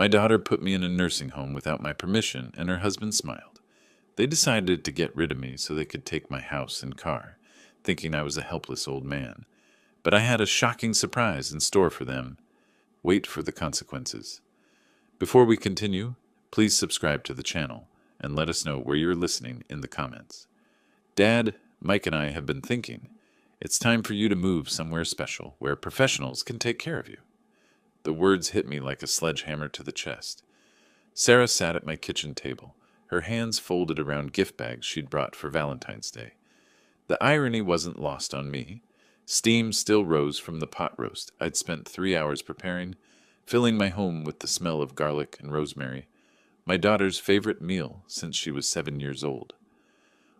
My daughter put me in a nursing home without my permission, and her husband smiled. They decided to get rid of me so they could take my house and car, thinking I was a helpless old man. But I had a shocking surprise in store for them. Wait for the consequences. Before we continue, please subscribe to the channel and let us know where you're listening in the comments. Dad, Mike and I have been thinking, it's time for you to move somewhere special where professionals can take care of you. The words hit me like a sledgehammer to the chest. Sarah sat at my kitchen table, her hands folded around gift bags she'd brought for Valentine's Day. The irony wasn't lost on me. Steam still rose from the pot roast I'd spent 3 hours preparing, filling my home with the smell of garlic and rosemary, my daughter's favorite meal since she was 7 years old.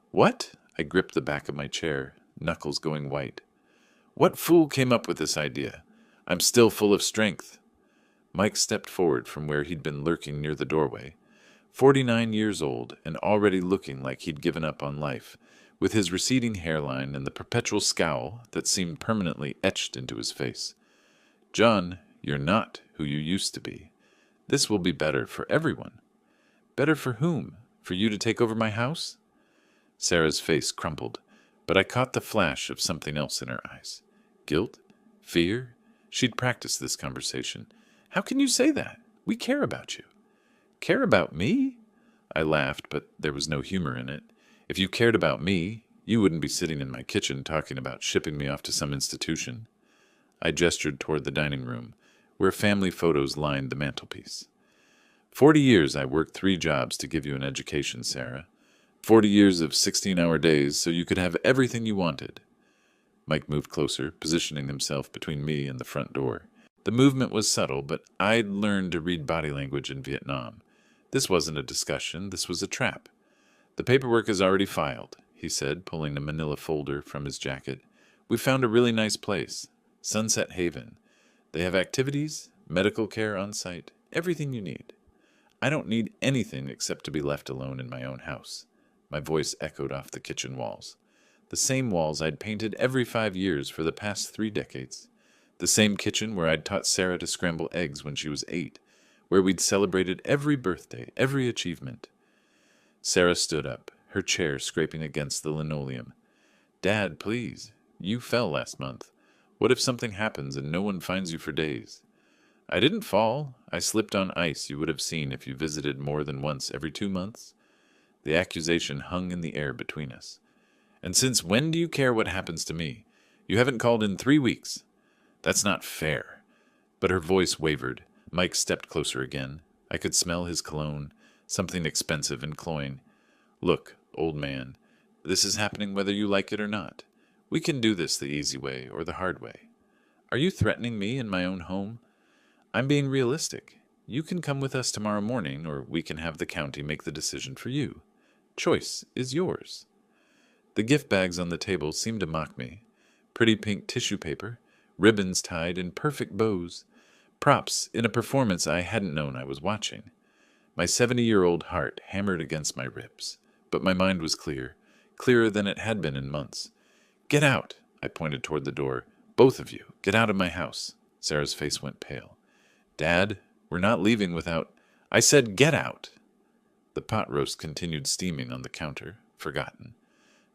What? I gripped the back of my chair, knuckles going white. What fool came up with this idea? I'm still full of strength. Mike stepped forward from where he'd been lurking near the doorway, 49 years old and already looking like he'd given up on life, with his receding hairline and the perpetual scowl that seemed permanently etched into his face. John, you're not who you used to be. This will be better for everyone. Better for whom? For you to take over my house? Sarah's face crumpled, but I caught the flash of something else in her eyes. Guilt? Fear? She'd practiced this conversation. How can you say that? We care about you. Care about me? I laughed, but there was no humor in it. If you cared about me, you wouldn't be sitting in my kitchen talking about shipping me off to some institution. I gestured toward the dining room, where family photos lined the mantelpiece. 40 years I worked 3 jobs to give you an education, Sarah. 40 years of 16-hour days so you could have everything you wanted. Mike moved closer, positioning himself between me and the front door. The movement was subtle, but I'd learned to read body language in Vietnam. This wasn't a discussion, this was a trap. The paperwork is already filed, he said, pulling a manila folder from his jacket. We found a really nice place, Sunset Haven. They have activities, medical care on site, everything you need. I don't need anything except to be left alone in my own house. My voice echoed off the kitchen walls. The same walls I'd painted every 5 years for the past 3 decades. The same kitchen where I'd taught Sarah to scramble eggs when she was 8, where we'd celebrated every birthday, every achievement. Sarah stood up, her chair scraping against the linoleum. Dad, please. You fell last month. What if something happens and no one finds you for days? I didn't fall. I slipped on ice you would have seen if you visited more than once every 2 months. The accusation hung in the air between us. And since when do you care what happens to me? You haven't called in 3 weeks. That's not fair. But her voice wavered. Mike stepped closer again. I could smell his cologne, something expensive and cloying. Look, old man, this is happening whether you like it or not. We can do this the easy way or the hard way. Are you threatening me in my own home? I'm being realistic. You can come with us tomorrow morning, or we can have the county make the decision for you. Choice is yours. The gift bags on the table seemed to mock me. Pretty pink tissue paper, ribbons tied in perfect bows, props in a performance I hadn't known I was watching. My 70-year-old heart hammered against my ribs, but my mind was clear, clearer than it had been in months. Get out, I pointed toward the door. Both of you, get out of my house. Sarah's face went pale. Dad, we're not leaving without... I said get out. The pot roast continued steaming on the counter, forgotten.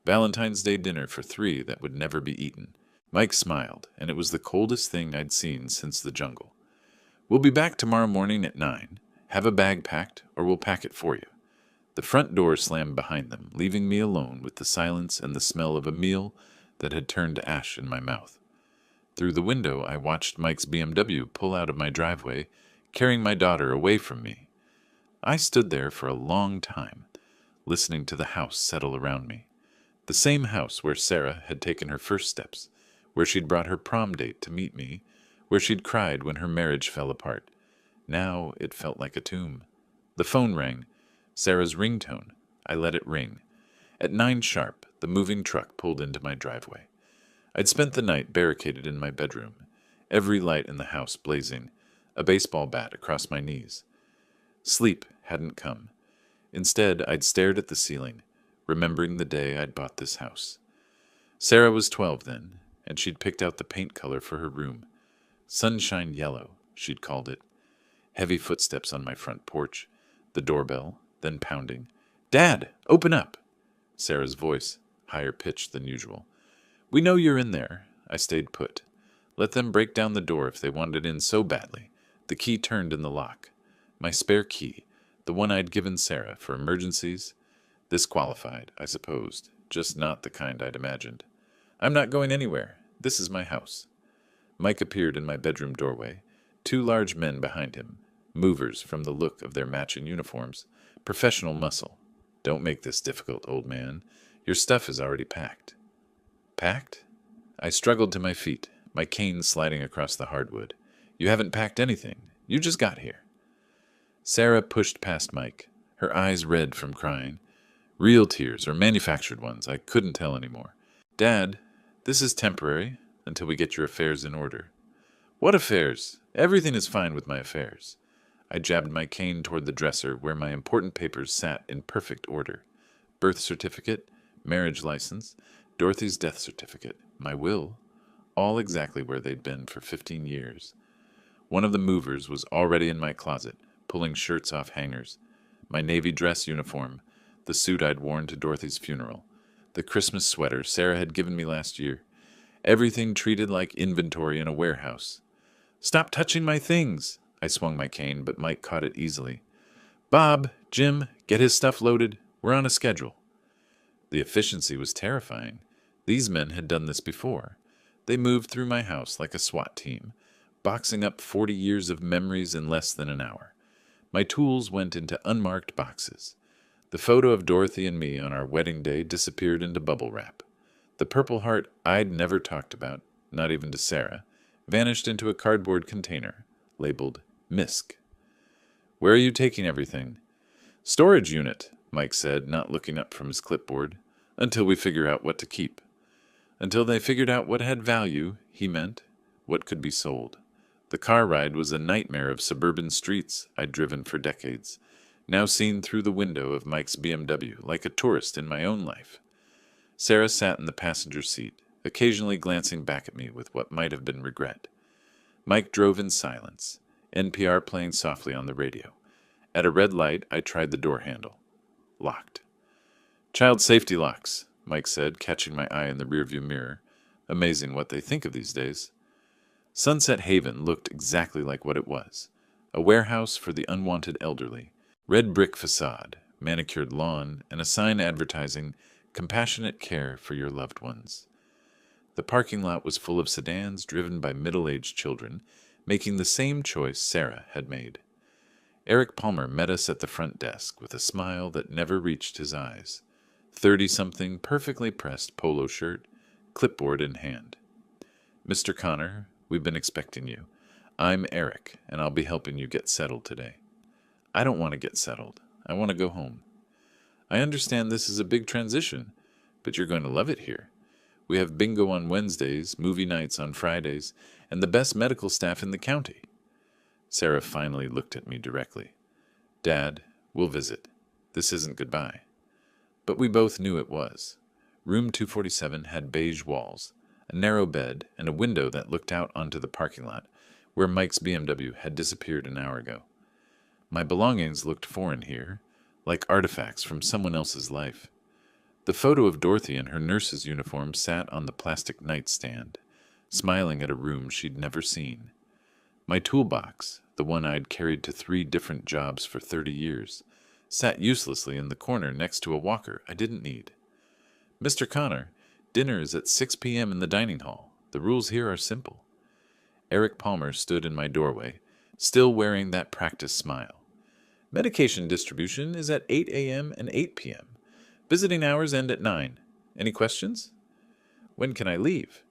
Valentine's Day dinner for 3 that would never be eaten. Mike smiled, and it was the coldest thing I'd seen since the jungle. We'll be back tomorrow morning at 9. Have a bag packed, or we'll pack it for you. The front door slammed behind them, leaving me alone with the silence and the smell of a meal that had turned to ash in my mouth. Through the window, I watched Mike's BMW pull out of my driveway, carrying my daughter away from me. I stood there for a long time, listening to the house settle around me. The same house where Sarah had taken her first steps, where she'd brought her prom date to meet me, where she'd cried when her marriage fell apart. Now it felt like a tomb. The phone rang. Sarah's ringtone. I let it ring. At 9 sharp, the moving truck pulled into my driveway. I'd spent the night barricaded in my bedroom, every light in the house blazing, a baseball bat across my knees. Sleep hadn't come. Instead, I'd stared at the ceiling, remembering the day I'd bought this house. Sarah was 12 then, and she'd picked out the paint color for her room. Sunshine yellow, she'd called it. Heavy footsteps on my front porch. The doorbell, then pounding. "Dad, open up!" Sarah's voice, higher pitched than usual. "We know you're in there." I stayed put. Let them break down the door if they wanted in so badly. The key turned in the lock. My spare key, the one I'd given Sarah for emergencies. This qualified, I supposed, just not the kind I'd imagined. "I'm not going anywhere. This is my house." Mike appeared in my bedroom doorway, 2 large men behind him, movers from the look of their matching uniforms, professional muscle. "Don't make this difficult, old man. Your stuff is already packed." Packed? I struggled to my feet, my cane sliding across the hardwood. "You haven't packed anything. You just got here." Sarah pushed past Mike, her eyes red from crying. Real tears or manufactured ones, I couldn't tell anymore. "Dad, this is temporary, until we get your affairs in order." "What affairs? Everything is fine with my affairs." I jabbed my cane toward the dresser where my important papers sat in perfect order. Birth certificate, marriage license, Dorothy's death certificate, my will, all exactly where they'd been for 15 years. One of the movers was already in my closet, pulling shirts off hangers. My navy dress uniform, the suit I'd worn to Dorothy's funeral, the Christmas sweater Sarah had given me last year. Everything treated like inventory in a warehouse. "Stop touching my things!" I swung my cane, but Mike caught it easily. "Bob, Jim, get his stuff loaded. We're on a schedule." The efficiency was terrifying. These men had done this before. They moved through my house like a SWAT team, boxing up 40 years of memories in less than an hour. My tools went into unmarked boxes. The photo of Dorothy and me on our wedding day disappeared into bubble wrap. The Purple Heart I'd never talked about, not even to Sarah, vanished into a cardboard container, labeled MISC. "Where are you taking everything?" "Storage unit," Mike said, not looking up from his clipboard, "until we figure out what to keep." Until they figured out what had value, he meant, what could be sold. The car ride was a nightmare of suburban streets I'd driven for decades, now seen through the window of Mike's BMW, like a tourist in my own life. Sarah sat in the passenger seat, occasionally glancing back at me with what might have been regret. Mike drove in silence, NPR playing softly on the radio. At a red light, I tried the door handle. Locked. "Child safety locks," Mike said, catching my eye in the rearview mirror. Amazing what they think of these days. Sunset Haven looked exactly like what it was. A warehouse for the unwanted elderly. Red brick facade, manicured lawn, and a sign advertising compassionate care for your loved ones. The parking lot was full of sedans driven by middle-aged children, making the same choice Sarah had made. Eric Palmer met us at the front desk with a smile that never reached his eyes. 30-something, perfectly pressed polo shirt, clipboard in hand. "Mr. Connor, we've been expecting you. I'm Eric, and I'll be helping you get settled today." "I don't want to get settled. I want to go home." "I understand this is a big transition, but you're going to love it here. We have bingo on Wednesdays, movie nights on Fridays, and the best medical staff in the county." Sarah finally looked at me directly. "Dad, we'll visit. This isn't goodbye." But we both knew it was. Room 247 had beige walls, a narrow bed, and a window that looked out onto the parking lot, where Mike's BMW had disappeared an hour ago. My belongings looked foreign here, like artifacts from someone else's life. The photo of Dorothy in her nurse's uniform sat on the plastic nightstand, smiling at a room she'd never seen. My toolbox, the one I'd carried to 3 different jobs for 30 years, sat uselessly in the corner next to a walker I didn't need. "Mr. Connor, dinner is at 6 p.m. in the dining hall. The rules here are simple." Eric Palmer stood in my doorway, still wearing that practice smile. "Medication distribution is at 8 a.m. and 8 p.m. Visiting hours end at 9. Any questions?" "When can I leave?"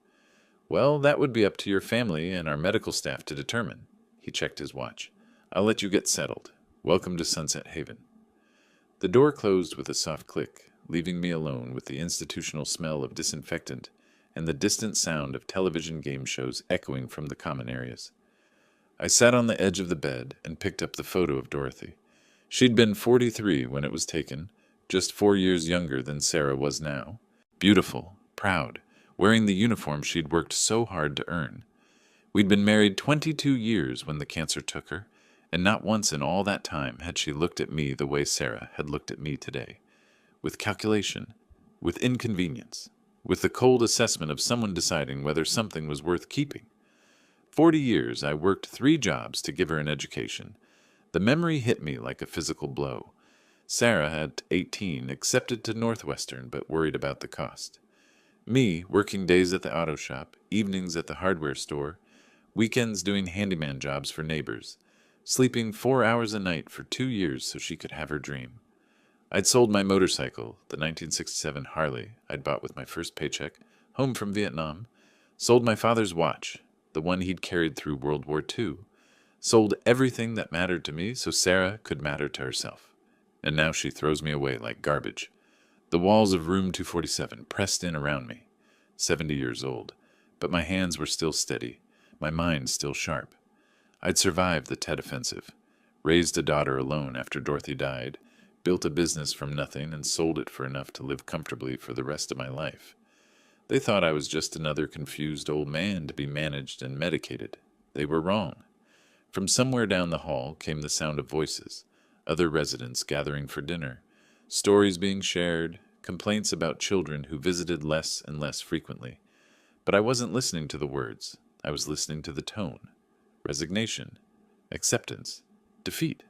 "Well, that would be up to your family and our medical staff to determine." He checked his watch. "I'll let you get settled. Welcome to Sunset Haven." The door closed with a soft click, leaving me alone with the institutional smell of disinfectant and the distant sound of television game shows echoing from the common areas. I sat on the edge of the bed and picked up the photo of Dorothy. She'd been 43 when it was taken, just 4 years younger than Sarah was now. Beautiful, proud, wearing the uniform she'd worked so hard to earn. We'd been married 22 years when the cancer took her, And not once in all that time had she looked at me the way Sarah had looked at me today, with calculation, with inconvenience, with the cold assessment of someone deciding whether something was worth keeping. 40 years I worked 3 jobs to give her an education. The memory hit me like a physical blow. Sarah, at 18, accepted to Northwestern but worried about the cost. Me, working days at the auto shop, evenings at the hardware store, weekends doing handyman jobs for neighbors, sleeping 4 hours a night for 2 years so she could have her dream. I'd sold my motorcycle, the 1967 Harley I'd bought with my first paycheck, home from Vietnam, sold my father's watch, the one he'd carried through World War II, sold everything that mattered to me so Sarah could matter to herself. And now she throws me away like garbage. The walls of room 247 pressed in around me. 70 years old, but my hands were still steady, my mind still sharp. I'd survived the Tet Offensive, raised a daughter alone after Dorothy died, built a business from nothing and sold it for enough to live comfortably for the rest of my life. They thought I was just another confused old man to be managed and medicated. They were wrong. From somewhere down the hall came the sound of voices, other residents gathering for dinner, stories being shared, complaints about children who visited less and less frequently. But I wasn't listening to the words. I was listening to the tone. Resignation, acceptance, defeat.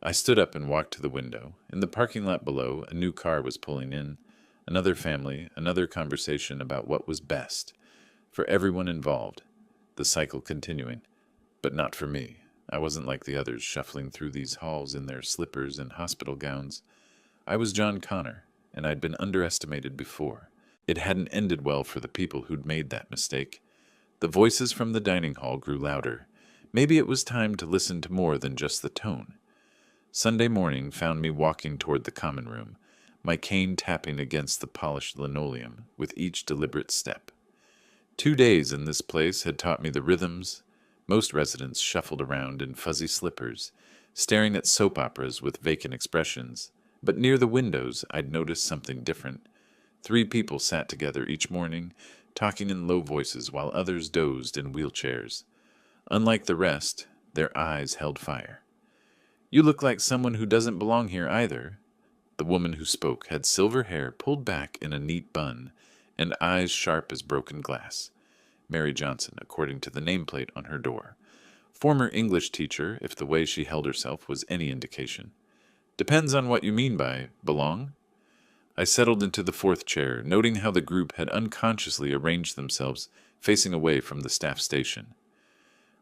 I stood up and walked to the window. In the parking lot below, a new car was pulling in. Another family, another conversation about what was best for everyone involved. The cycle continuing. But not for me. I wasn't like the others shuffling through these halls in their slippers and hospital gowns. I was John Connor, and I'd been underestimated before. It hadn't ended well for the people who'd made that mistake. The voices from the dining hall grew louder. Maybe it was time to listen to more than just the tone. Sunday morning found me walking toward the common room, my cane tapping against the polished linoleum with each deliberate step. 2 days in this place had taught me the rhythms. Most residents shuffled around in fuzzy slippers, staring at soap operas with vacant expressions. But near the windows, I'd noticed something different. 3 people sat together each morning, talking in low voices while others dozed in wheelchairs. Unlike the rest, their eyes held fire. "You look like someone who doesn't belong here either." The woman who spoke had silver hair pulled back in a neat bun and eyes sharp as broken glass. Mary Johnson, according to the nameplate on her door. Former English teacher, if the way she held herself was any indication. "Depends on what you mean by belong." I settled into the 4th chair, noting how the group had unconsciously arranged themselves facing away from the staff station.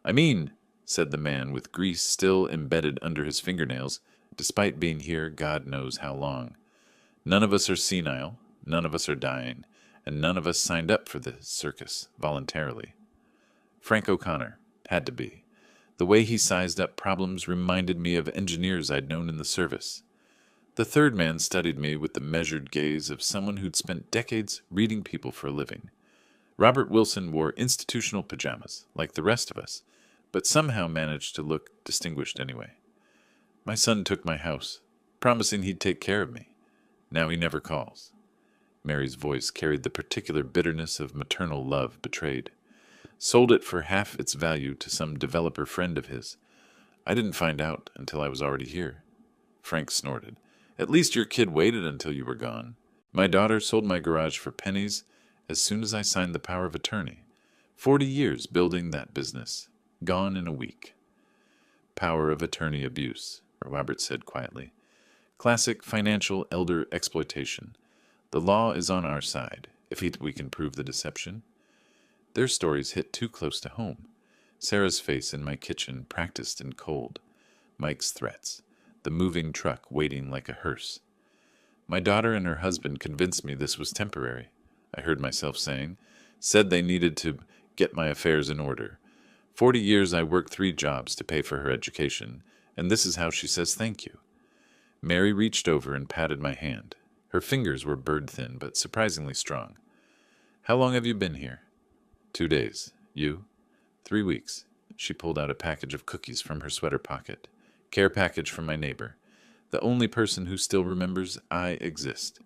"I mean," said the man with grease still embedded under his fingernails, despite being here God knows how long. "None of us are senile, none of us are dying, and none of us signed up for this circus voluntarily." Frank O'Connor. Had to be. The way he sized up problems reminded me of engineers I'd known in the service. The 3rd man studied me with the measured gaze of someone who'd spent decades reading people for a living. Robert Wilson wore institutional pajamas, like the rest of us, but somehow managed to look distinguished anyway. "My son took my house, promising he'd take care of me. Now he never calls." Mary's voice carried the particular bitterness of maternal love betrayed. "Sold it for half its value to some developer friend of his. I didn't find out until I was already here." Frank snorted. "At least your kid waited until you were gone. My daughter sold my garage for pennies as soon as I signed the power of attorney. 40 years building that business. Gone in a week." "Power of attorney abuse," Robert said quietly. "Classic financial elder exploitation. The law is on our side, if we can prove the deception." Their stories hit too close to home. Sarah's face in my kitchen practiced in cold. Mike's threats. The moving truck waiting like a hearse. "My daughter and her husband convinced me this was temporary," I heard myself saying. "Said they needed to get my affairs in order. 40 years I worked 3 jobs to pay for her education, and this is how she says thank you." Mary reached over and patted my hand. Her fingers were bird-thin, but surprisingly strong. "How long have you been here?" 2 days. "You?" 3 weeks. She pulled out a package of cookies from her sweater pocket. Care package from my neighbor. The only person who still remembers I exist.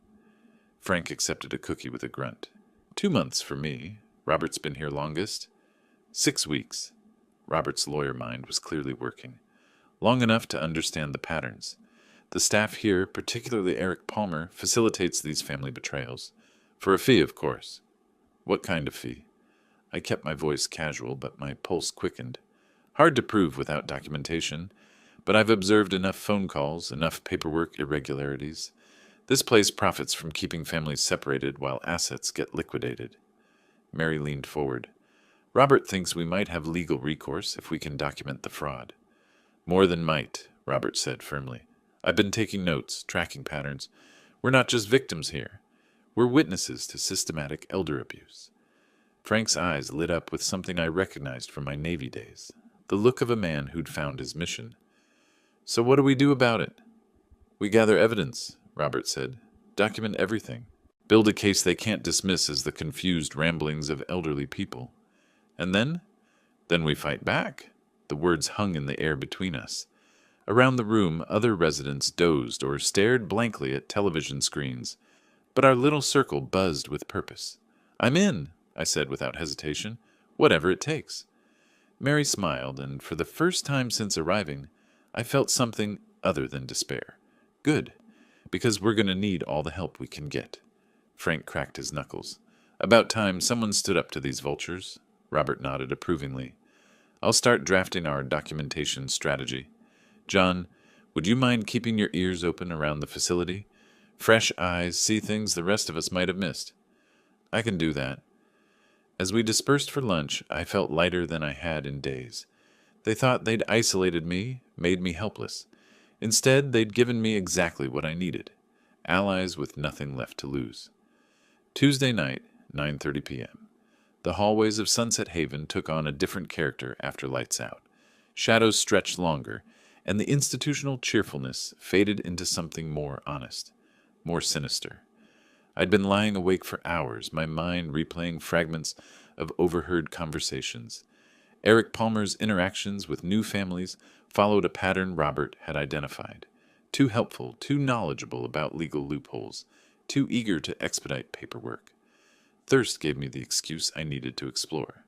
Frank accepted a cookie with a grunt. 2 months for me. Robert's been here longest. 6 weeks. Robert's lawyer mind was clearly working. long enough to understand the patterns. The staff here, particularly Eric Palmer, facilitates these family betrayals. For a fee, of course. What kind of fee? I kept my voice casual, but my pulse quickened. Hard to prove without documentation, but I've observed enough phone calls, enough paperwork irregularities. This place profits from keeping families separated while assets get liquidated. Mary leaned forward. Robert thinks we might have legal recourse if we can document the fraud. More than might, Robert said firmly. I've been taking notes, tracking patterns. We're not just victims here. We're witnesses to systematic elder abuse. Frank's eyes lit up with something I recognized from my Navy days, the look of a man who'd found his mission. So what do we do about it? We gather evidence, Robert said. Document everything. Build a case they can't dismiss as the confused ramblings of elderly people. And then? Then we fight back. The words hung in the air between us. Around the room, other residents dozed or stared blankly at television screens, but our little circle buzzed with purpose. I'm in, I said without hesitation. Whatever it takes. Mary smiled, and for the first time since arriving, I felt something other than despair. Good, because we're going to need all the help we can get. Frank cracked his knuckles. About time someone stood up to these vultures. Robert nodded approvingly. I'll start drafting our documentation strategy. John, would you mind keeping your ears open around the facility? Fresh eyes see things the rest of us might have missed. I can do that. As we dispersed for lunch, I felt lighter than I had in days. They thought they'd isolated me, made me helpless. Instead, they'd given me exactly what I needed. Allies with nothing left to lose. Tuesday night, 9:30 p.m. The hallways of Sunset Haven took on a different character after lights out. Shadows stretched longer, and the institutional cheerfulness faded into something more honest, more sinister. I'd been lying awake for hours, my mind replaying fragments of overheard conversations. Eric Palmer's interactions with new families followed a pattern Robert had identified. Too helpful, too knowledgeable about legal loopholes, too eager to expedite paperwork. Thirst gave me the excuse I needed to explore.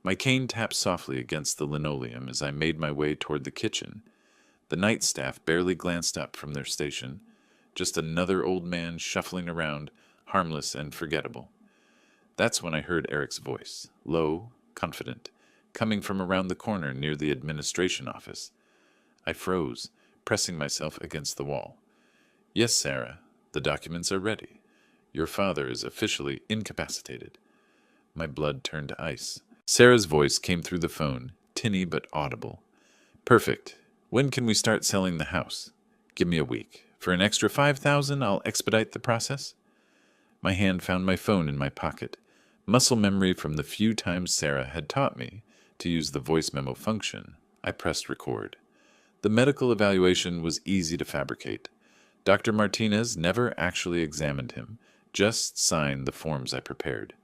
My cane tapped softly against the linoleum as I made my way toward the kitchen. The night staff barely glanced up from their station, just another old man shuffling around, harmless and forgettable. That's when I heard Eric's voice, low, confident, coming from around the corner near the administration office. I froze, pressing myself against the wall. Yes, Sarah, the documents are ready. Your father is officially incapacitated. My blood turned to ice. Sarah's voice came through the phone, tinny but audible. Perfect. When can we start selling the house? Give me a week. For an extra $5,000, I'll expedite the process. My hand found my phone in my pocket, muscle memory from the few times Sarah had taught me to use the voice memo function. I pressed record. The medical evaluation was easy to fabricate. Dr. Martinez never actually examined him, just signed the forms I prepared.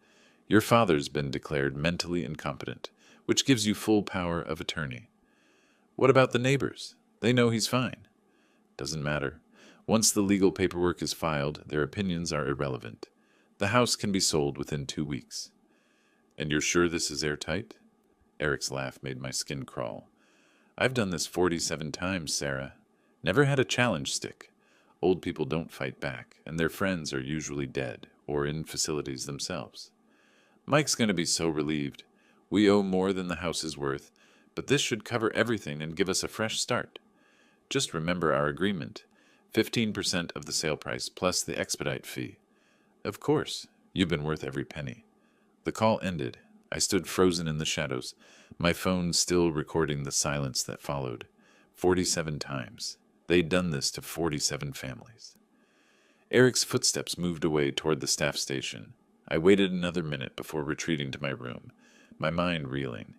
Your father's been declared mentally incompetent, which gives you full power of attorney. What about the neighbors? They know he's fine. Doesn't matter. Once the legal paperwork is filed, their opinions are irrelevant. The house can be sold within 2 weeks. And you're sure this is airtight? Eric's laugh made my skin crawl. I've done this 47 times, Sarah. Never had a challenge stick. Old people don't fight back, and their friends are usually dead or in facilities themselves. Mike's going to be so relieved. We owe more than the house is worth, but this should cover everything and give us a fresh start. Just remember our agreement. 15% of the sale price plus the expedite fee. Of course, you've been worth every penny. The call ended. I stood frozen in the shadows, my phone still recording the silence that followed. 47 times. They'd done this to 47 families. Eric's footsteps moved away toward the staff station. I waited another minute before retreating to my room, my mind reeling.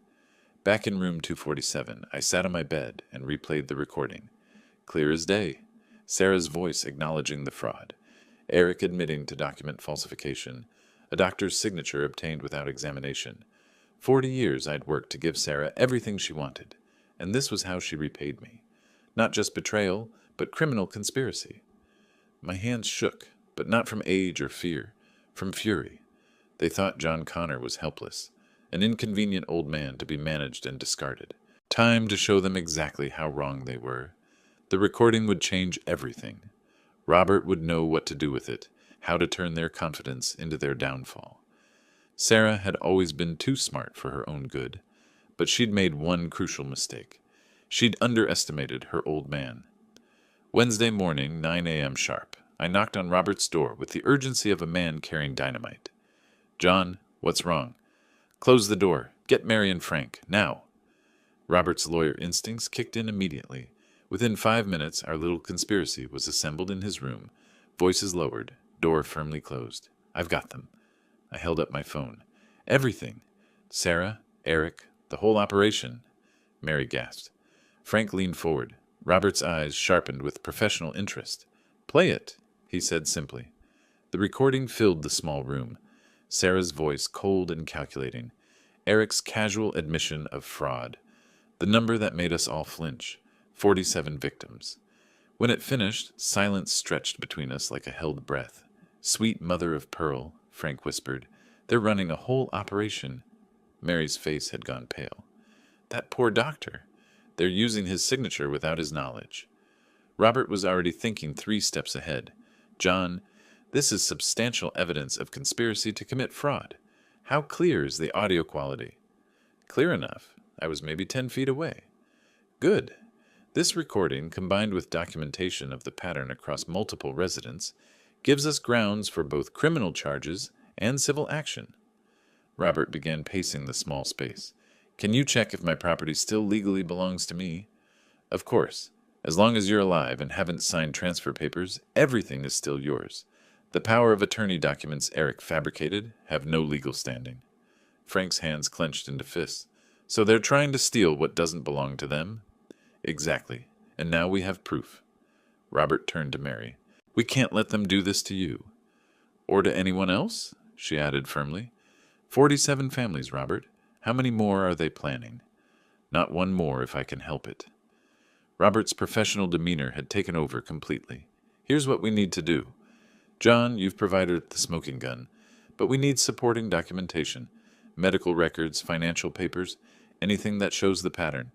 Back in room 247, I sat on my bed and replayed the recording. Clear as day. Sarah's voice acknowledging the fraud. Eric admitting to document falsification. A doctor's signature obtained without examination. 40 years I'd worked to give Sarah everything she wanted, and this was how she repaid me. Not just betrayal, but criminal conspiracy. My hands shook, but not from age or fear, from fury. They thought John Connor was helpless, an inconvenient old man to be managed and discarded. Time to show them exactly how wrong they were. The recording would change everything. Robert would know what to do with it, how to turn their confidence into their downfall. Sarah had always been too smart for her own good, but she'd made one crucial mistake. She'd underestimated her old man. Wednesday morning, 9 a.m. sharp, I knocked on Robert's door with the urgency of a man carrying dynamite. "John, what's wrong?" "Close the door. Get Mary and Frank, now." Robert's lawyer instincts kicked in immediately. Within 5 minutes, our little conspiracy was assembled in his room, voices lowered, door firmly closed. "I've got them." I held up my phone. "Everything. Sarah, Eric, the whole operation." Mary gasped. Frank leaned forward. Robert's eyes sharpened with professional interest. "Play it," he said simply. The recording filled the small room. Sarah's voice cold and calculating. Eric's casual admission of fraud. The number that made us all flinch. 47 victims. When it finished, silence stretched between us like a held breath. "Sweet mother of pearl," Frank whispered. "They're running a whole operation." Mary's face had gone pale. "That poor doctor. They're using his signature without his knowledge." Robert was already thinking 3 steps ahead. "John, this is substantial evidence of conspiracy to commit fraud. How clear is the audio quality?" "Clear enough. I was maybe 10 feet away." "Good. This recording, combined with documentation of the pattern across multiple residents, gives us grounds for both criminal charges and civil action." Robert began pacing the small space. "Can you check if my property still legally belongs to me?" "Of course. As long as you're alive and haven't signed transfer papers, everything is still yours. The power of attorney documents Eric fabricated have no legal standing." Frank's hands clenched into fists. "So they're trying to steal what doesn't belong to them?" "Exactly. And now we have proof." Robert turned to Mary. "We can't let them do this to you." "Or to anyone else?" she added firmly. 47 families, Robert. How many more are they planning?" "Not one more if I can help it." Robert's professional demeanor had taken over completely. "Here's what we need to do. John, you've provided the smoking gun, but we need supporting documentation, medical records, financial papers, anything that shows the pattern."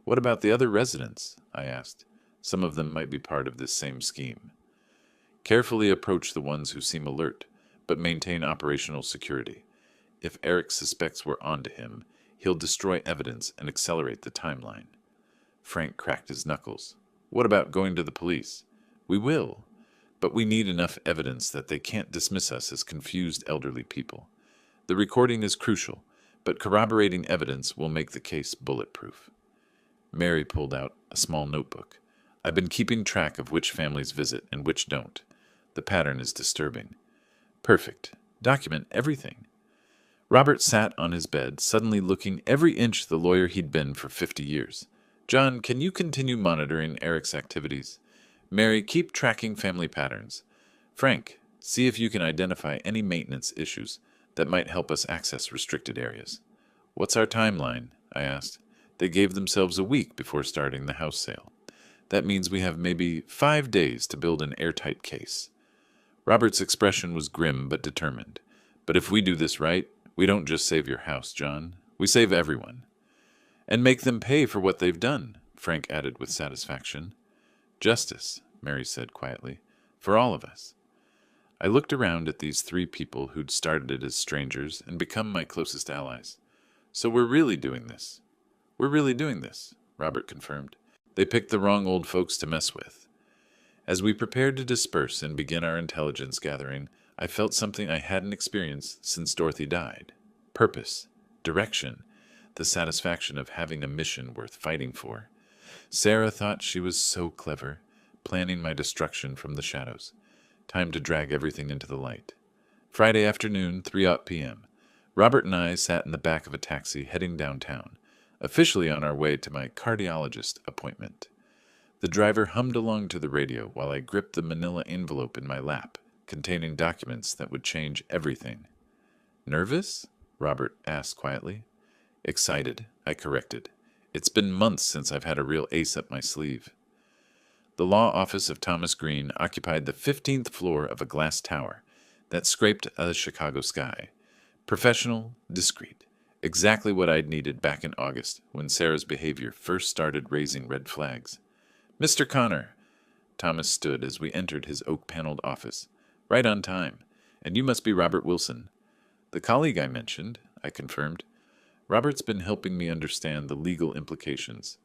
"What about the other residents?" I asked. "Some of them might be part of this same scheme." "Carefully approach the ones who seem alert, but maintain operational security. If Eric suspects we're onto him, he'll destroy evidence and accelerate the timeline." Frank cracked his knuckles. "What about going to the police?" "We will, but we need enough evidence that they can't dismiss us as confused elderly people. The recording is crucial, but corroborating evidence will make the case bulletproof." Mary pulled out a small notebook. "I've been keeping track of which families visit and which don't. The pattern is disturbing." "Perfect. Document everything." Robert sat on his bed, suddenly looking every inch the lawyer he'd been for 50 years. "John, can you continue monitoring Eric's activities? Mary, keep tracking family patterns. Frank, see if you can identify any maintenance issues that might help us access restricted areas." "What's our timeline?" I asked. They gave themselves a week before starting the house sale. "That means we have maybe 5 days to build an airtight case." Robert's expression was grim but determined. "But if we do this right, we don't just save your house, John. We save everyone." "And make them pay for what they've done," Frank added with satisfaction. "Justice," Mary said quietly, "for all of us." I looked around at these 3 people who'd started it as strangers and become my closest allies. "So we're really doing this." "We're really doing this," Robert confirmed. "They picked the wrong old folks to mess with." As we prepared to disperse and begin our intelligence gathering, I felt something I hadn't experienced since Dorothy died. Purpose, direction, the satisfaction of having a mission worth fighting for. Sarah thought she was so clever, planning my destruction from the shadows. Time to drag everything into the light. Friday afternoon, 3 p.m. Robert and I sat in the back of a taxi heading downtown, officially on our way to my cardiologist appointment. The driver hummed along to the radio while I gripped the manila envelope in my lap, containing documents that would change everything. "Nervous?" Robert asked quietly. "Excited," I corrected. "It's been months since I've had a real ace up my sleeve." The law office of Thomas Green occupied the 15th floor of a glass tower that scraped a Chicago sky. Professional, discreet, Exactly what I'd needed back in August, when Sarah's behavior first started raising red flags. Mr. Connor, Thomas stood as we entered his oak-paneled office. Right on time. And you must be Robert Wilson. The colleague I mentioned, I confirmed. Robert's been helping me understand the legal implications.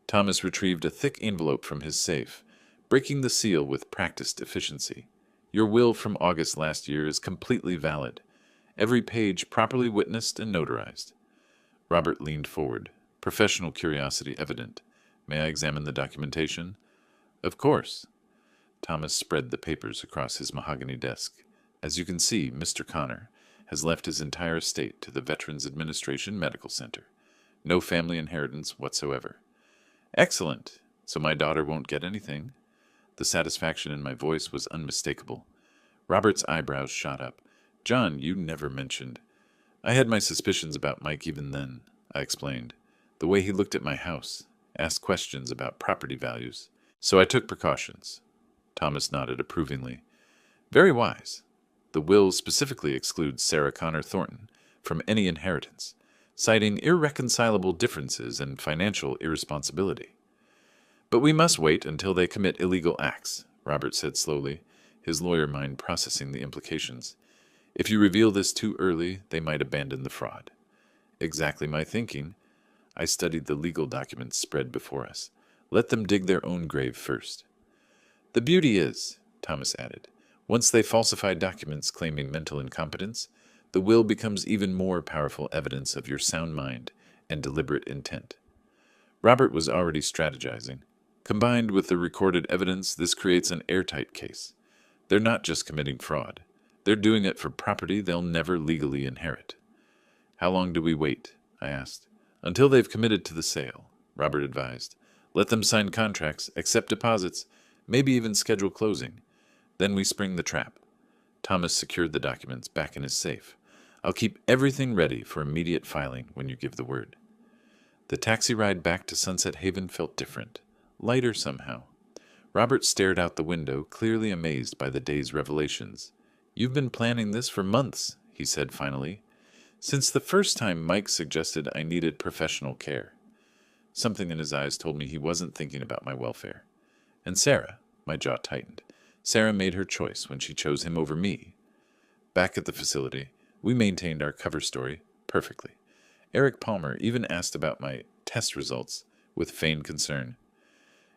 Thomas retrieved a thick envelope from his safe, breaking the seal with practiced efficiency. Your will from August last year is completely valid. Every page properly witnessed and notarized. Robert leaned forward, professional curiosity evident. May I examine the documentation? Of course. Thomas spread the papers across his mahogany desk. As you can see, Mr. Connor has left his entire estate to the Veterans Administration Medical Center. No family inheritance whatsoever. Excellent. So my daughter won't get anything? The satisfaction in my voice was unmistakable. Robert's eyebrows shot up. John, you never mentioned. I had my suspicions about Mike even then, I explained. The way he looked at my house, asked questions about property values. So I took precautions. Thomas nodded approvingly. Very wise. The will specifically excludes Sarah Connor Thornton from any inheritance, citing irreconcilable differences and financial irresponsibility. But we must wait until they commit illegal acts, Robert said slowly, his lawyer mind processing the implications. If you reveal this too early, they might abandon the fraud. Exactly my thinking. I studied the legal documents spread before us. Let them dig their own grave first. The beauty is, Thomas added, once they falsify documents claiming mental incompetence, the will becomes even more powerful evidence of your sound mind and deliberate intent. Robert was already strategizing. Combined with the recorded evidence, this creates an airtight case. They're not just committing fraud. They're doing it for property they'll never legally inherit. How long do we wait? I asked. Until they've committed to the sale, Robert advised. Let them sign contracts, accept deposits, maybe even schedule closing. Then we spring the trap. Thomas secured the documents back in his safe. I'll keep everything ready for immediate filing when you give the word. The taxi ride back to Sunset Haven felt different, lighter somehow. Robert stared out the window, clearly amazed by the day's revelations. You've been planning this for months, he said finally, since the first time Mike suggested I needed professional care. Something in his eyes told me he wasn't thinking about my welfare. And Sarah, my jaw tightened. Sarah made her choice when she chose him over me. Back at the facility, we maintained our cover story perfectly. Eric Palmer even asked about my test results with feigned concern.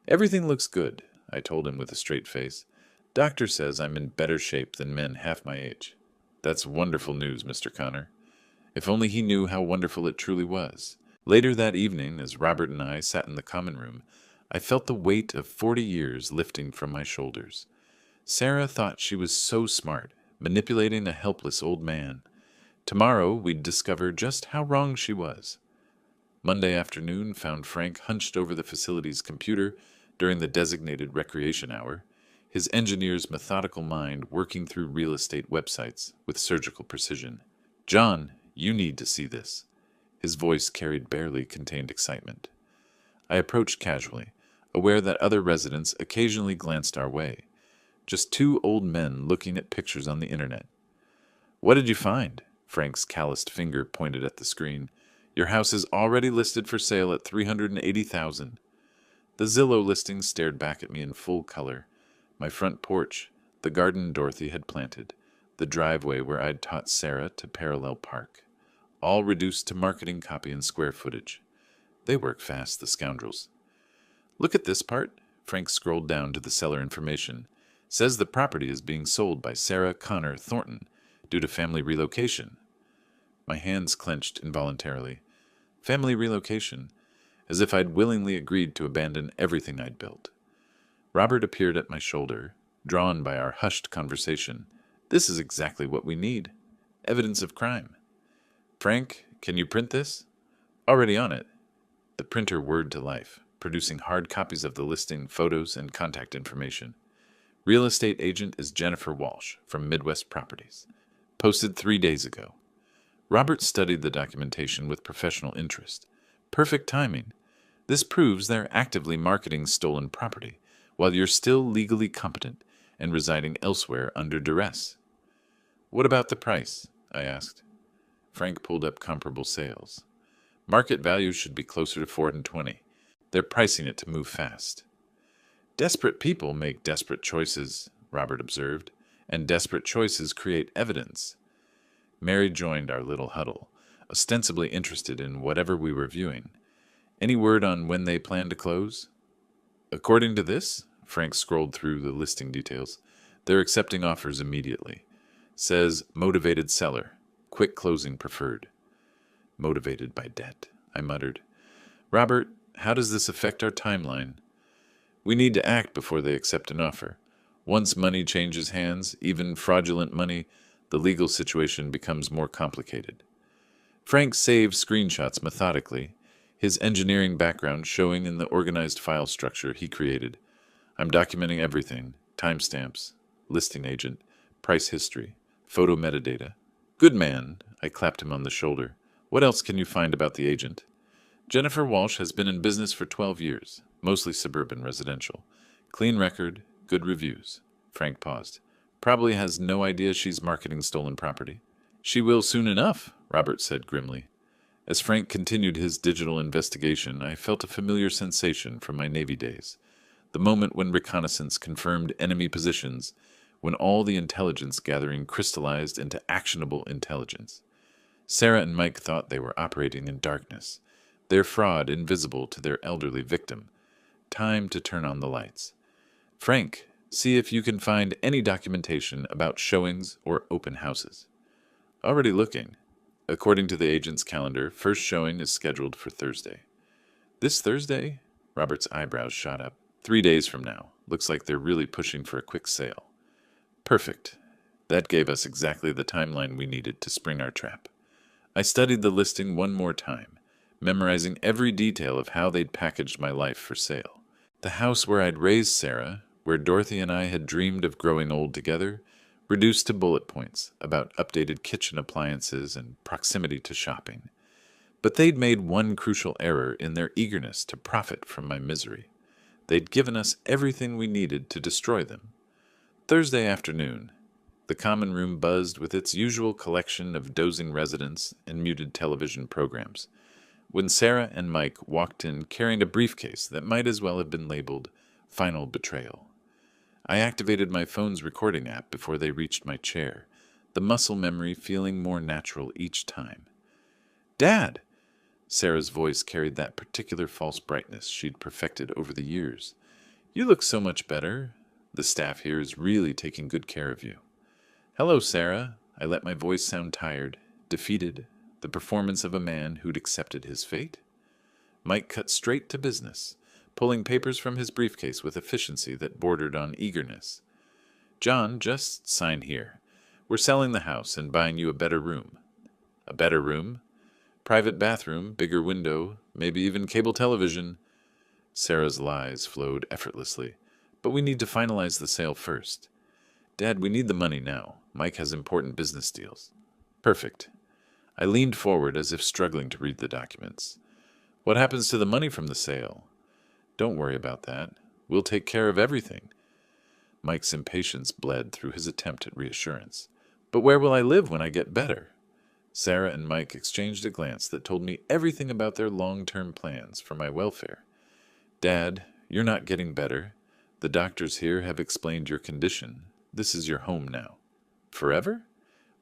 Everything looks good, I told him with a straight face. Doctor says I'm in better shape than men half my age. That's wonderful news, Mr. Connor. If only he knew how wonderful it truly was. Later that evening, as Robert and I sat in the common room, I felt the weight of 40 years lifting from my shoulders. Sarah thought she was so smart, manipulating a helpless old man. Tomorrow we'd discover just how wrong she was. Monday afternoon found Frank hunched over the facility's computer during the designated recreation hour, his engineer's methodical mind working through real estate websites with surgical precision. John, you need to see this. His voice carried barely contained excitement. I approached casually, aware that other residents occasionally glanced our way. Just two old men looking at pictures on the internet. What did you find? Frank's calloused finger pointed at the screen. Your house is already listed for sale at $380,000. The Zillow listing stared back at me in full color. My front porch, the garden Dorothy had planted, the driveway where I'd taught Sarah to parallel park. All reduced to marketing copy and square footage. They work fast, the scoundrels. Look at this part. Frank scrolled down to the seller information. Says the property is being sold by Sarah Connor Thornton due to family relocation. My hands clenched involuntarily. Family relocation, as if I'd willingly agreed to abandon everything I'd built. Robert appeared at my shoulder, drawn by our hushed conversation. This is exactly what we need. Evidence of crime. Frank, can you print this? Already on it. The printer whirred to life, producing hard copies of the listing, photos, and contact information. Real estate agent is Jennifer Walsh from Midwest Properties. Posted 3 days ago. Robert studied the documentation with professional interest. Perfect timing. This proves they're actively marketing stolen property, while you're still legally competent and residing elsewhere under duress. What about the price? I asked. Frank pulled up comparable sales. Market value should be closer to 420. They're pricing it to move fast. Desperate people make desperate choices, Robert observed, and desperate choices create evidence. Mary joined our little huddle, ostensibly interested in whatever we were viewing. Any word on when they plan to close? According to this, Frank scrolled through the listing details, they're accepting offers immediately. Says motivated seller, quick closing preferred. Motivated by debt, I muttered. Robert, how does this affect our timeline? We need to act before they accept an offer. Once money changes hands, even fraudulent money, the legal situation becomes more complicated. Frank saved screenshots methodically, his engineering background showing in the organized file structure he created. I'm documenting everything, timestamps, listing agent, price history, photo metadata. Good man, I clapped him on the shoulder. What else can you find about the agent? Jennifer Walsh has been in business for 12 years, mostly suburban residential. Clean record, good reviews. Frank paused. Probably has no idea she's marketing stolen property. She will soon enough, Robert said grimly. As Frank continued his digital investigation, I felt a familiar sensation from my Navy days. The moment when reconnaissance confirmed enemy positions, when all the intelligence gathering crystallized into actionable intelligence. Sarah and Mike thought they were operating in darkness, their fraud invisible to their elderly victim. Time to turn on the lights. Frank, see if you can find any documentation about showings or open houses. Already looking. According to the agent's calendar, first showing is scheduled for Thursday. This Thursday? Robert's eyebrows shot up. 3 days from now. Looks like they're really pushing for a quick sale. Perfect. That gave us exactly the timeline we needed to spring our trap. I studied the listing one more time, memorizing every detail of how they'd packaged my life for sale. The house where I'd raised Sarah, where Dorothy and I had dreamed of growing old together, reduced to bullet points about updated kitchen appliances and proximity to shopping. But they'd made one crucial error in their eagerness to profit from my misery. They'd given us everything we needed to destroy them. Thursday afternoon, the common room buzzed with its usual collection of dozing residents and muted television programs, when Sarah and Mike walked in carrying a briefcase that might as well have been labeled Final Betrayal. I activated my phone's recording app before they reached my chair, the muscle memory feeling more natural each time. Dad! Sarah's voice carried that particular false brightness she'd perfected over the years. You look so much better. The staff here is really taking good care of you. Hello, Sarah. I let my voice sound tired, defeated, the performance of a man who'd accepted his fate. Mike cut straight to business, pulling papers from his briefcase with efficiency that bordered on eagerness. John, just sign here. We're selling the house and buying you a better room. A better room? Private bathroom, bigger window, maybe even cable television. Sarah's lies flowed effortlessly. But we need to finalize the sale first. Dad, we need the money now. Mike has important business deals. Perfect. I leaned forward as if struggling to read the documents. What happens to the money from the sale? Don't worry about that. We'll take care of everything. Mike's impatience bled through his attempt at reassurance. But where will I live when I get better? Sarah and Mike exchanged a glance that told me everything about their long-term plans for my welfare. Dad, you're not getting better. The doctors here have explained your condition. This is your home now. Forever?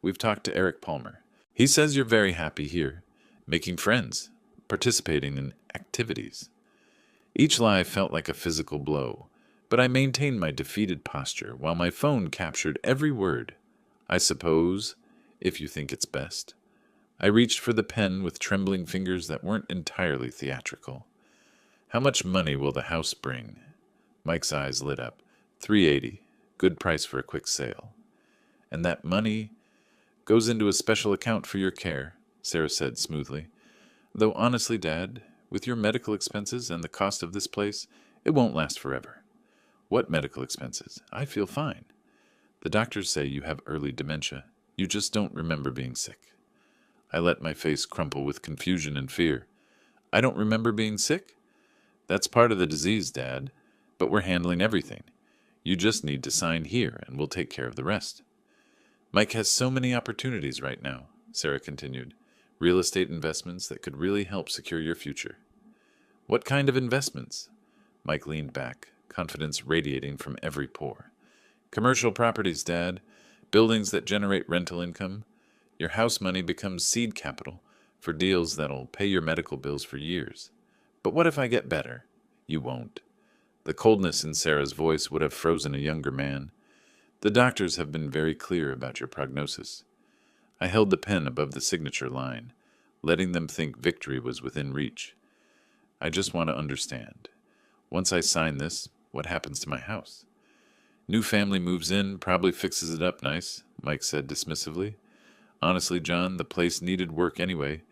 We've talked to Eric Palmer. He says you're very happy here, making friends, participating in activities. Each lie felt like a physical blow, but I maintained my defeated posture while my phone captured every word. I suppose, if you think it's best. I reached for the pen with trembling fingers that weren't entirely theatrical. How much money will the house bring? Mike's eyes lit up. $380. Good price for a quick sale. And that money goes into a special account for your care, Sarah said smoothly. Though honestly, Dad, with your medical expenses and the cost of this place, it won't last forever. What medical expenses? I feel fine. The doctors say you have early dementia. You just don't remember being sick. I let my face crumple with confusion and fear. I don't remember being sick? That's part of the disease, Dad. But we're handling everything. You just need to sign here, and we'll take care of the rest. Mike has so many opportunities right now, Sarah continued. Real estate investments that could really help secure your future. What kind of investments? Mike leaned back, confidence radiating from every pore. Commercial properties, Dad. Buildings that generate rental income. Your house money becomes seed capital for deals that'll pay your medical bills for years. But what if I get better? You won't. The coldness in Sarah's voice would have frozen a younger man. The doctors have been very clear about your prognosis. I held the pen above the signature line, letting them think victory was within reach. I just want to understand. Once I sign this, what happens to my house? New family moves in, probably fixes it up nice, Mike said dismissively. Honestly, John, the place needed work anyway.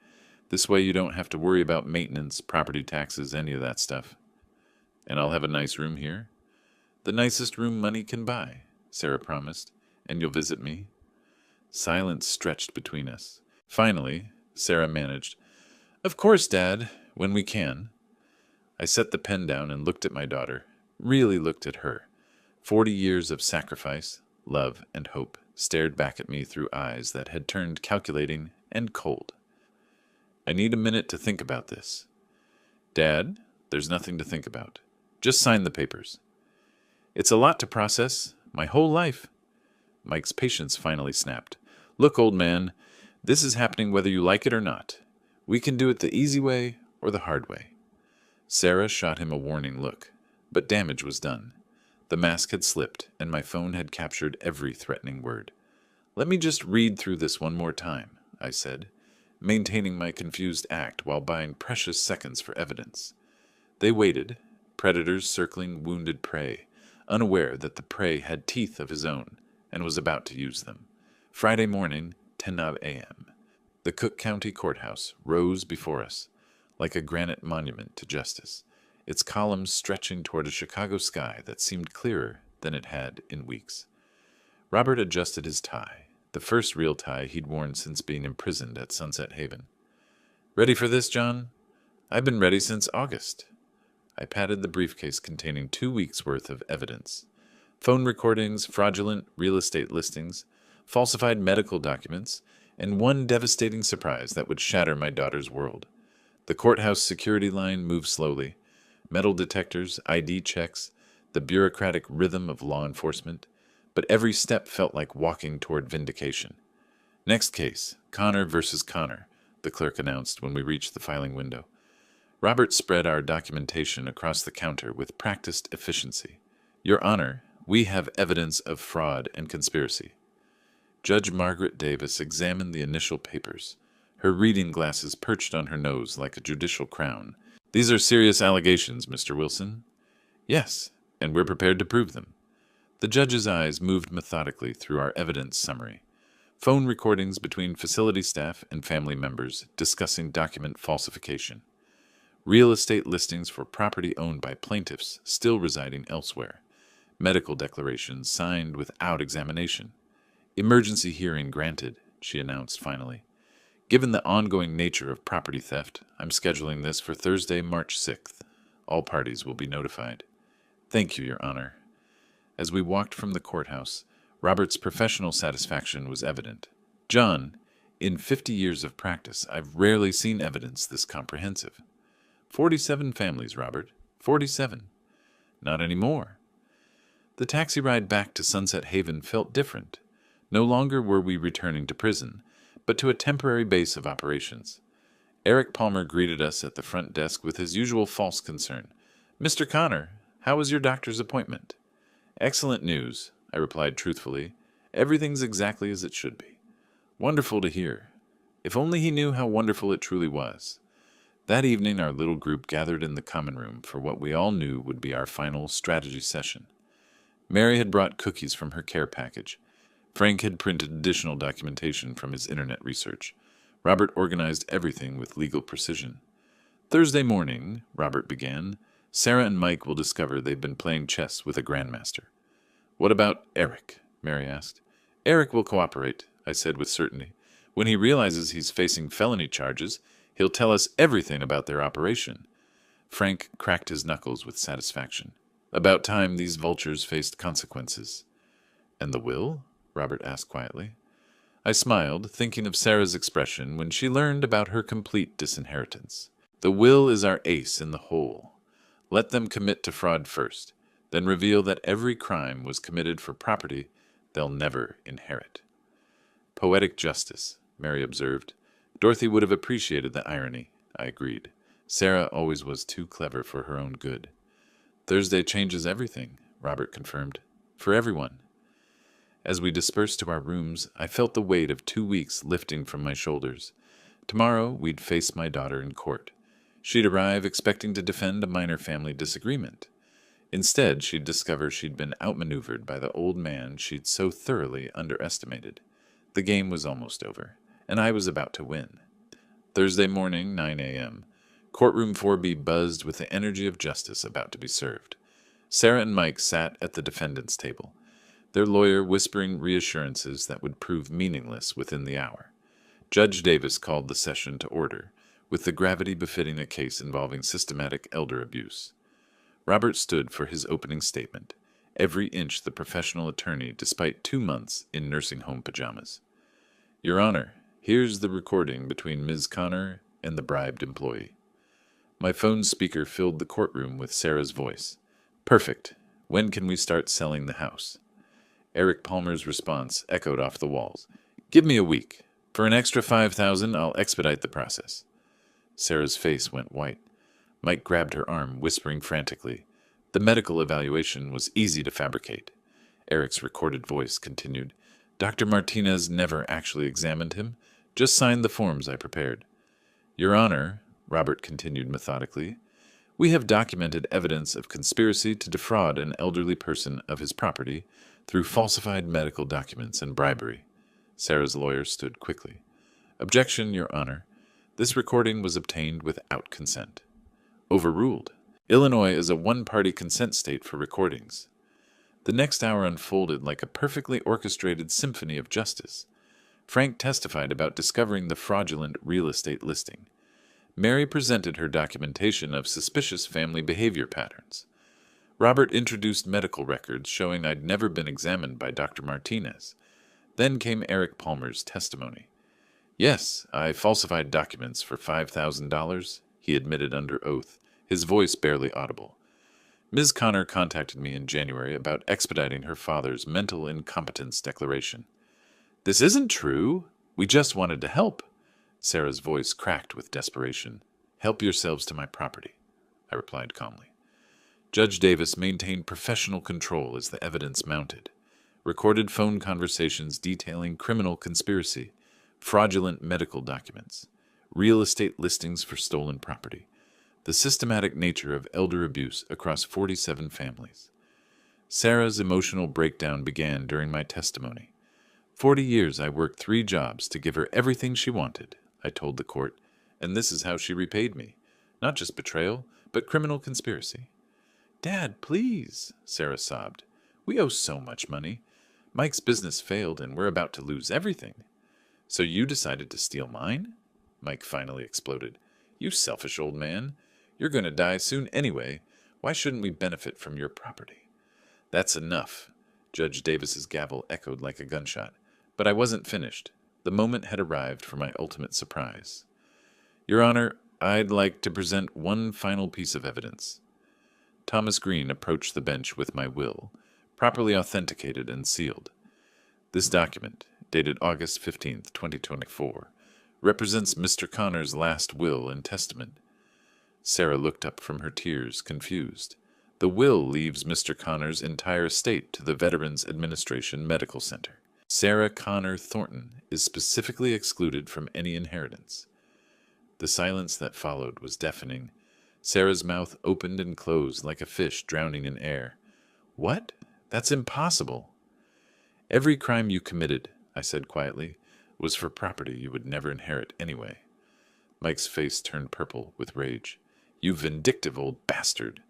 This way you don't have to worry about maintenance, property taxes, any of that stuff. And I'll have a nice room here? The nicest room money can buy, Sarah promised. And you'll visit me? Silence stretched between us. Finally, Sarah managed, Of course, Dad, when we can. I set the pen down and looked at my daughter, really looked at her. 40 years of sacrifice, love, and hope stared back at me through eyes that had turned calculating and cold. I need a minute to think about this. Dad, there's nothing to think about. Just sign the papers. It's a lot to process, my whole life. Mike's patience finally snapped. Look, old man, this is happening whether you like it or not. We can do it the easy way or the hard way. Sarah shot him a warning look, but damage was done. The mask had slipped, and my phone had captured every threatening word. Let me just read through this one more time, I said, maintaining my confused act while buying precious seconds for evidence. They waited, predators circling wounded prey, unaware that the prey had teeth of his own and was about to use them. Friday morning, 10 a.m. The Cook County Courthouse rose before us, like a granite monument to justice, its columns stretching toward a Chicago sky that seemed clearer than it had in weeks. Robert adjusted his tie, the first real tie he'd worn since being imprisoned at Sunset Haven. Ready for this, John? I've been ready since August. I patted the briefcase containing 2 weeks' worth of evidence. Phone recordings, fraudulent real estate listings, falsified medical documents, and one devastating surprise that would shatter my daughter's world. The courthouse security line moved slowly. Metal detectors, ID checks, the bureaucratic rhythm of law enforcement, but every step felt like walking toward vindication. Next case, Connor versus Connor, the clerk announced when we reached the filing window. Robert spread our documentation across the counter with practiced efficiency. Your Honor, we have evidence of fraud and conspiracy. Judge Margaret Davis examined the initial papers, her reading glasses perched on her nose like a judicial crown. These are serious allegations, Mr. Wilson. Yes, and we're prepared to prove them. The judge's eyes moved methodically through our evidence summary. Phone recordings between facility staff and family members discussing document falsification. Real estate listings for property owned by plaintiffs still residing elsewhere. Medical declarations signed without examination. Emergency hearing granted, she announced finally. Given the ongoing nature of property theft, I'm scheduling this for Thursday, March 6th. All parties will be notified. Thank you, Your Honor. As we walked from the courthouse, Robert's professional satisfaction was evident. John, in 50 years of practice, I've rarely seen evidence this comprehensive. 47 families, Robert. 47. Not anymore. The taxi ride back to Sunset Haven felt different. No longer were we returning to prison, but to a temporary base of operations. Eric Palmer greeted us at the front desk with his usual false concern. Mr. Connor, how was your doctor's appointment? Excellent news, I replied truthfully. Everything's exactly as it should be. Wonderful to hear. If only he knew how wonderful it truly was. That evening our little group gathered in the common room for what we all knew would be our final strategy session. Mary had brought cookies from her care package. Frank had printed additional documentation from his internet research. Robert organized everything with legal precision. Thursday morning, Robert began, Sarah and Mike will discover they've been playing chess with a grandmaster. What about Eric? Mary asked. Eric will cooperate, I said with certainty. When he realizes he's facing felony charges, he'll tell us everything about their operation. Frank cracked his knuckles with satisfaction. About time these vultures faced consequences. And the will? Robert asked quietly. I smiled, thinking of Sarah's expression when she learned about her complete disinheritance. The will is our ace in the hole. Let them commit to fraud first, then reveal that every crime was committed for property they'll never inherit. Poetic justice, Mary observed. Dorothy would have appreciated the irony, I agreed. Sarah always was too clever for her own good. Thursday changes everything, Robert confirmed. For everyone. As we dispersed to our rooms, I felt the weight of 2 weeks lifting from my shoulders. Tomorrow, we'd face my daughter in court. She'd arrive expecting to defend a minor family disagreement. Instead, she'd discover she'd been outmaneuvered by the old man she'd so thoroughly underestimated. The game was almost over, and I was about to win. Thursday morning, 9 a.m. Courtroom 4B buzzed with the energy of justice about to be served. Sarah and Mike sat at the defendant's table, their lawyer whispering reassurances that would prove meaningless within the hour. Judge Davis called the session to order, with the gravity befitting a case involving systematic elder abuse. Robert stood for his opening statement, every inch the professional attorney despite 2 months in nursing home pajamas. Your Honor, here's the recording between Ms. Connor and the bribed employee. My phone speaker filled the courtroom with Sarah's voice. Perfect. When can we start selling the house? Eric Palmer's response echoed off the walls. Give me a week. For an extra $5,000, I'll expedite the process. Sarah's face went white. Mike grabbed her arm, whispering frantically. The medical evaluation was easy to fabricate. Eric's recorded voice continued. Dr. Martinez never actually examined him, just signed the forms I prepared. Your Honor, Robert continued methodically, we have documented evidence of conspiracy to defraud an elderly person of his property through falsified medical documents and bribery. Sarah's lawyer stood quickly. Objection, Your Honor. This recording was obtained without consent. Overruled. Illinois is a one-party consent state for recordings. The next hour unfolded like a perfectly orchestrated symphony of justice. Frank testified about discovering the fraudulent real estate listing. Mary presented her documentation of suspicious family behavior patterns. Robert introduced medical records showing I'd never been examined by Dr. Martinez. Then came Eric Palmer's testimony. Yes, I falsified documents for $5,000, he admitted under oath, his voice barely audible. Ms. Connor contacted me in January about expediting her father's mental incompetence declaration. This isn't true. We just wanted to help. Sarah's voice cracked with desperation. Help yourselves to my property, I replied calmly. Judge Davis maintained professional control as the evidence mounted. Recorded phone conversations detailing criminal conspiracy, fraudulent medical documents, real estate listings for stolen property, the systematic nature of elder abuse across 47 families. Sarah's emotional breakdown began during my testimony. 40 years I worked 3 jobs to give her everything she wanted, I told the court, and this is how she repaid me. Not just betrayal, but criminal conspiracy. Dad, please, Sarah sobbed. We owe so much money. Mike's business failed and we're about to lose everything. So you decided to steal mine? Mike finally exploded. You selfish old man. You're going to die soon anyway. Why shouldn't we benefit from your property? That's enough. Judge Davis's gavel echoed like a gunshot. But I wasn't finished. The moment had arrived for my ultimate surprise. Your Honor, I'd like to present one final piece of evidence. Thomas Green approached the bench with my will, properly authenticated and sealed. This document, dated August 15, 2024, represents Mr. Connor's last will and testament. Sarah looked up from her tears, confused. The will leaves Mr. Connor's entire estate to the Veterans Administration Medical Center. Sarah Connor Thornton is specifically excluded from any inheritance. The silence that followed was deafening. Sarah's mouth opened and closed like a fish drowning in air. What? That's impossible. Every crime you committed, I said quietly, was for property you would never inherit anyway. Mike's face turned purple with rage. You vindictive old bastard.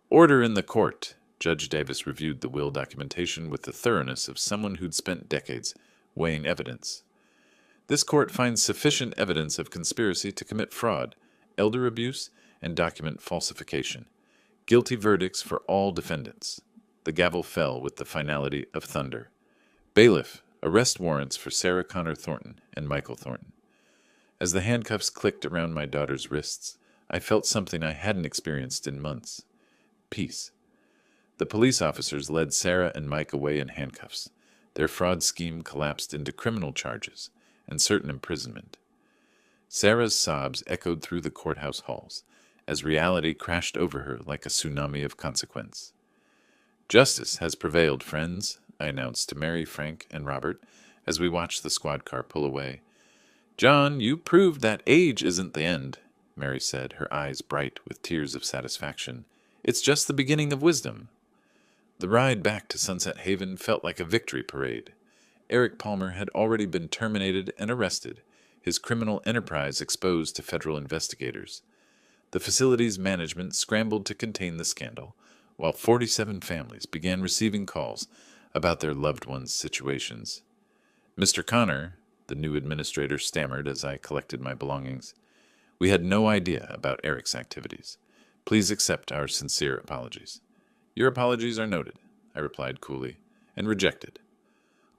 Order in the court. Judge Davis reviewed the will documentation with the thoroughness of someone who'd spent decades weighing evidence. This court finds sufficient evidence of conspiracy to commit fraud, elder abuse, and document falsification. Guilty verdicts for all defendants. The gavel fell with the finality of thunder. Bailiff, arrest warrants for Sarah Connor Thornton and Michael Thornton. As the handcuffs clicked around my daughter's wrists, I felt something I hadn't experienced in months. Peace. The police officers led Sarah and Mike away in handcuffs. Their fraud scheme collapsed into criminal charges and certain imprisonment. Sarah's sobs echoed through the courthouse halls as reality crashed over her like a tsunami of consequence. "Justice has prevailed, friends," I announced to Mary, Frank, and Robert as we watched the squad car pull away. "John, you proved that age isn't the end," Mary said, her eyes bright with tears of satisfaction. "It's just the beginning of wisdom." The ride back to Sunset Haven felt like a victory parade. Eric Palmer had already been terminated and arrested, his criminal enterprise exposed to federal investigators. The facility's management scrambled to contain the scandal, while 47 families began receiving calls about their loved ones' situations. "Mr. Connor," the new administrator stammered as I collected my belongings, "we had no idea about Eric's activities. Please accept our sincere apologies." "Your apologies are noted," I replied coolly, and rejected.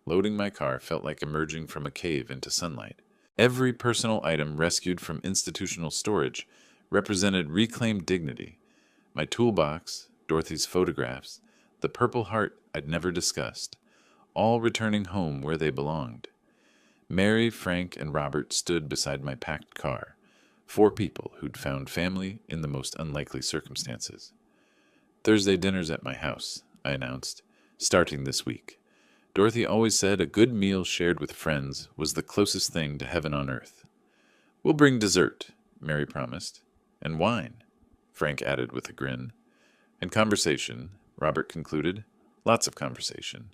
Loading my car felt like emerging from a cave into sunlight. Every personal item rescued from institutional storage represented reclaimed dignity. My toolbox, Dorothy's photographs, the Purple Heart I'd never discussed, all returning home where they belonged. Mary, Frank, and Robert stood beside my packed car, 4 people who'd found family in the most unlikely circumstances. "Thursday dinner's at my house," I announced, "starting this week. Dorothy always said a good meal shared with friends was the closest thing to heaven on earth." "We'll bring dessert," Mary promised. "And wine," Frank added with a grin. "And conversation," Robert concluded. "Lots of conversation."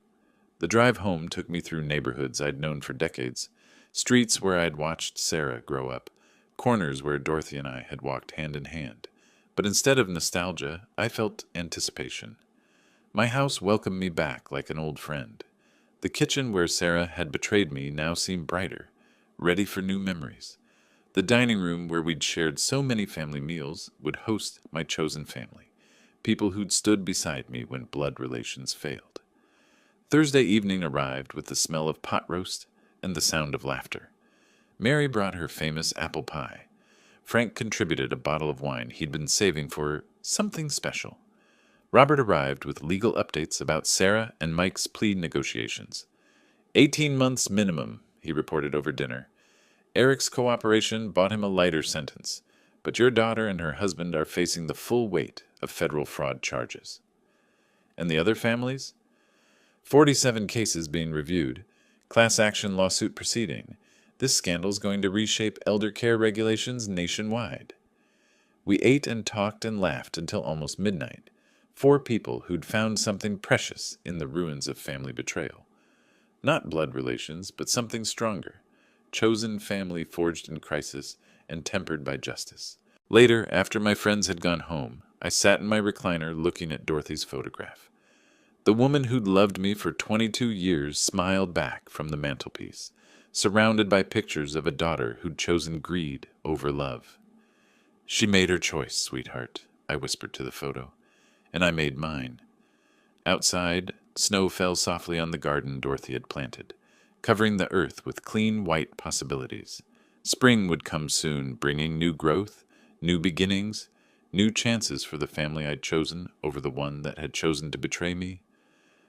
The drive home took me through neighborhoods I'd known for decades, streets where I'd watched Sarah grow up, corners where Dorothy and I had walked hand in hand. But instead of nostalgia, I felt anticipation. My house welcomed me back like an old friend. The kitchen where Sarah had betrayed me now seemed brighter, ready for new memories. The dining room where we'd shared so many family meals would host my chosen family, people who'd stood beside me when blood relations failed. Thursday evening arrived with the smell of pot roast and the sound of laughter. Mary brought her famous apple pie. Frank contributed a bottle of wine he'd been saving for something special. Robert arrived with legal updates about Sarah and Mike's plea negotiations. 18 months minimum, he reported over dinner. Eric's cooperation bought him a lighter sentence, but your daughter and her husband are facing the full weight of federal fraud charges. And the other families? 47 cases being reviewed, class action lawsuit proceeding. This scandal's going to reshape elder care regulations nationwide. We ate and talked and laughed until almost midnight. 4 people who'd found something precious in the ruins of family betrayal. Not blood relations, but something stronger. Chosen family forged in crisis and tempered by justice. Later, after my friends had gone home, I sat in my recliner looking at Dorothy's photograph. The woman who'd loved me for 22 years smiled back from the mantelpiece, surrounded by pictures of a daughter who'd chosen greed over love. "She made her choice, sweetheart," I whispered to the photo, "and I made mine." Outside, snow fell softly on the garden Dorothy had planted, covering the earth with clean white possibilities. Spring would come soon, bringing new growth, new beginnings, new chances for the family I'd chosen over the one that had chosen to betray me.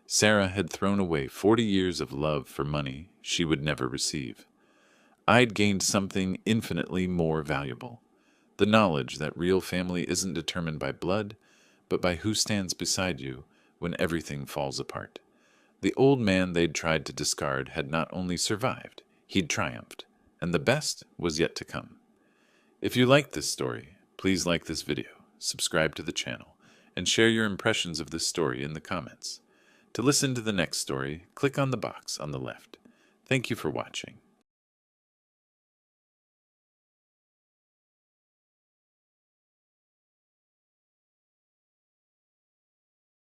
Sarah had thrown away 40 years of love for money she would never receive. I'd gained something infinitely more valuable, the knowledge that real family isn't determined by blood, but by who stands beside you when everything falls apart. The old man they'd tried to discard had not only survived, he'd triumphed, and the best was yet to come. If you liked this story, please like this video, subscribe to the channel, and share your impressions of this story in the comments. To listen to the next story, click on the box on the left. Thank you for watching.